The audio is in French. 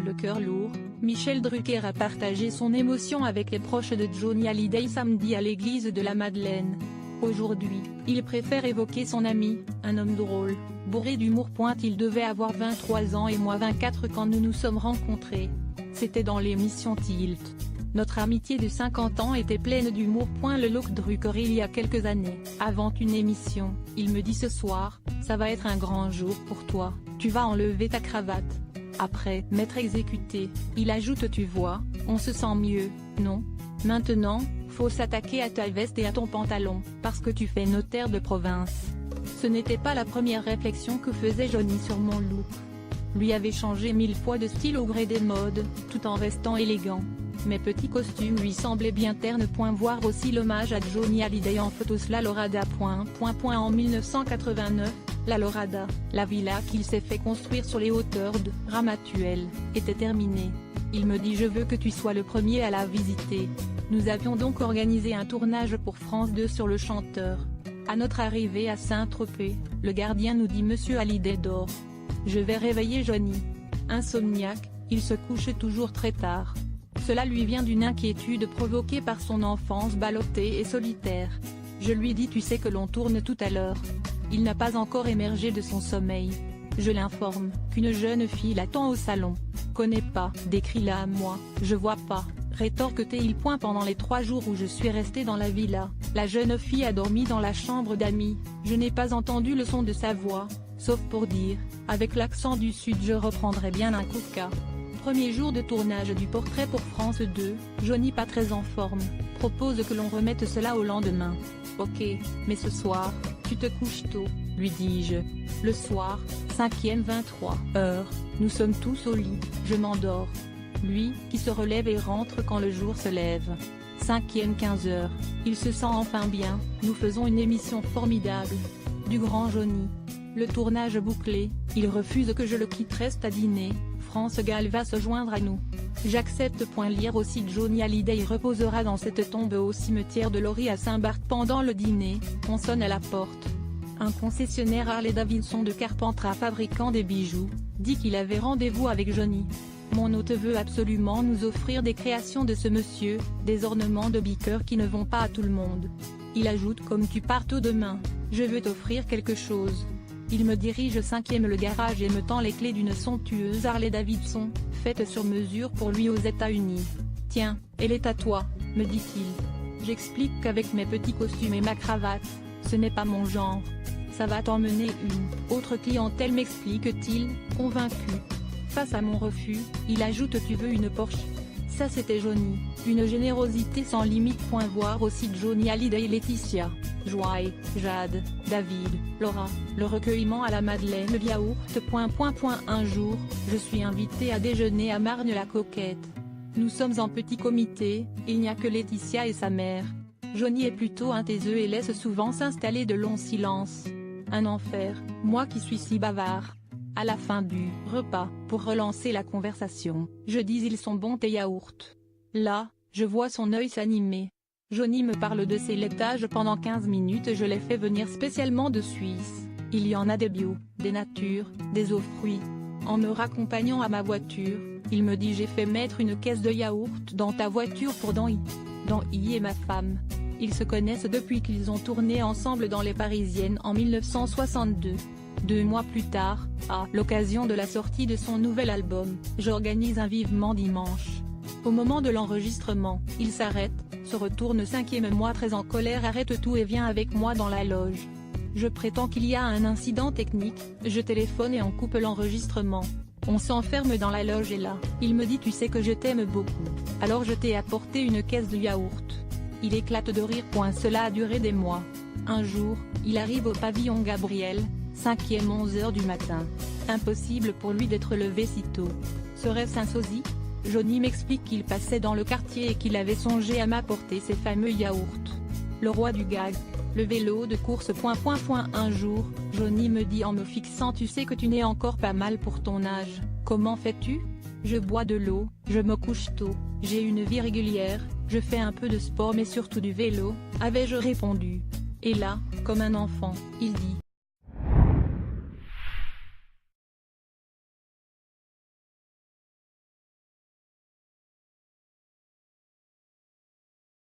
le cœur lourd, Michel Drucker a partagé son émotion avec les proches de Johnny Hallyday samedi à l'église de la Madeleine. Aujourd'hui, il préfère évoquer son ami, un homme drôle, bourré d'humour. Il devait avoir 23 ans et moi 24 quand nous nous sommes rencontrés. C'était dans l'émission Tilt. Notre amitié de 50 ans était pleine d'humour. Le look Drucker il y a quelques années. Avant une émission, il me dit ce soir, ça va être un grand jour pour toi, tu vas enlever ta cravate. Après m'être exécuté, il ajoute tu vois, on se sent mieux, non? Maintenant, faut s'attaquer à ta veste et à ton pantalon, parce que tu fais notaire de province. Ce n'était pas la première réflexion que faisait Johnny sur mon look. Lui avait changé 1000 fois de style au gré des modes, tout en restant élégant. Mes petits costumes lui semblaient bien ternes. Voir aussi l'hommage à Johnny Hallyday en photos. La Lorada. En 1989, la Lorada, la villa qu'il s'est fait construire sur les hauteurs de Ramatuelle, était terminée. Il me dit je veux que tu sois le premier à la visiter. Nous avions donc organisé un tournage pour France 2 sur le chanteur. À notre arrivée à Saint-Tropez, le gardien nous dit Monsieur Hallyday dort. Je vais réveiller Johnny. Insomniaque, il se couche toujours très tard. Cela lui vient d'une inquiétude provoquée par son enfance ballottée et solitaire. Je lui dis tu sais que l'on tourne tout à l'heure. Il n'a pas encore émergé de son sommeil. Je l'informe qu'une jeune fille l'attend au salon. Connais pas, décrit-la à moi, je vois pas, rétorque-t-il. Pendant les 3 jours où je suis resté dans la villa, la jeune fille a dormi dans la chambre d'amis, je n'ai pas entendu le son de sa voix, sauf pour dire, avec l'accent du sud je reprendrai bien un coca. Premier jour de tournage du portrait pour France 2, Johnny pas très en forme, propose que l'on remette cela au lendemain. Ok, mais ce soir, tu te couches tôt, lui dis-je. Le soir, 5e 23h, nous sommes tous au lit, je m'endors. Lui, qui se relève et rentre quand le jour se lève. 5e 15h, il se sent enfin bien, nous faisons une émission formidable. Du grand Johnny. Le tournage bouclé, il refuse que je le quitte. Reste à dîner, France Gall va se joindre à nous. J'accepte. Lire aussi Johnny Hallyday reposera dans cette tombe au cimetière de Laurie à Saint-Barth. Pendant le dîner, on sonne à la porte. Un concessionnaire Harley-Davidson de Carpentras fabriquant des bijoux, dit qu'il avait rendez-vous avec Johnny. Mon hôte veut absolument nous offrir des créations de ce monsieur, des ornements de biqueur qui ne vont pas à tout le monde. Il ajoute comme tu pars tôt demain, je veux t'offrir quelque chose. Il me dirige au 5e le garage et me tend les clés d'une somptueuse Harley-Davidson, faite sur mesure pour lui aux États-Unis. Tiens, elle est à toi, me dit-il. J'explique qu'avec mes petits costumes et ma cravate, ce n'est pas mon genre. Ça va t'emmener une autre clientèle, m'explique-t-il, convaincu. Face à mon refus, il ajoute tu veux une Porsche. Ça c'était Johnny, une générosité sans limite. Voir aussi Johnny Hallyday et Laetitia, Joy, Jade, David, Laura, le recueillement à la Madeleine, le yaourt. Un jour, je suis invité à déjeuner à Marne-la-Coquette. Nous sommes en petit comité, il n'y a que Laetitia et sa mère. Johnny est plutôt un taiseux et laisse souvent s'installer de longs silences. Un enfer, moi qui suis si bavard. À la fin du repas, pour relancer la conversation, je dis ils sont bons tes yaourts. Là, je vois son œil s'animer. Johnny me parle de ses laitages pendant 15 minutes. Je les fais venir spécialement de Suisse. Il y en a des bio, des natures, des aux fruits. En me raccompagnant à ma voiture, il me dit j'ai fait mettre une caisse de yaourt dans ta voiture pour Danny. Danny est ma femme. Ils se connaissent depuis qu'ils ont tourné ensemble dans Les Parisiennes en 1962. 2 mois plus tard, à l'occasion de la sortie de son nouvel album, j'organise un vivement dimanche. Au moment de l'enregistrement, il s'arrête, se retourne. 5e mois très en colère, arrête tout et vient avec moi dans la loge. Je prétends qu'il y a un incident technique, je téléphone et on coupe l'enregistrement. On s'enferme dans la loge et là, il me dit tu sais que je t'aime beaucoup, alors je t'ai apporté une caisse de yaourt. Il éclate de rire. Cela a duré des mois. Un jour, il arrive au pavillon Gabriel, 5e 11h du matin. Impossible pour lui d'être levé si tôt. Serait-ce un sosie? Johnny m'explique qu'il passait dans le quartier et qu'il avait songé à m'apporter ces fameux yaourts. Le roi du gag, le vélo de course. Un jour, Johnny me dit en me fixant tu sais que tu n'es encore pas mal pour ton âge, comment fais-tu? Je bois de l'eau, je me couche tôt, j'ai une vie régulière, je fais un peu de sport mais surtout du vélo, avais-je répondu. Et là, comme un enfant, il dit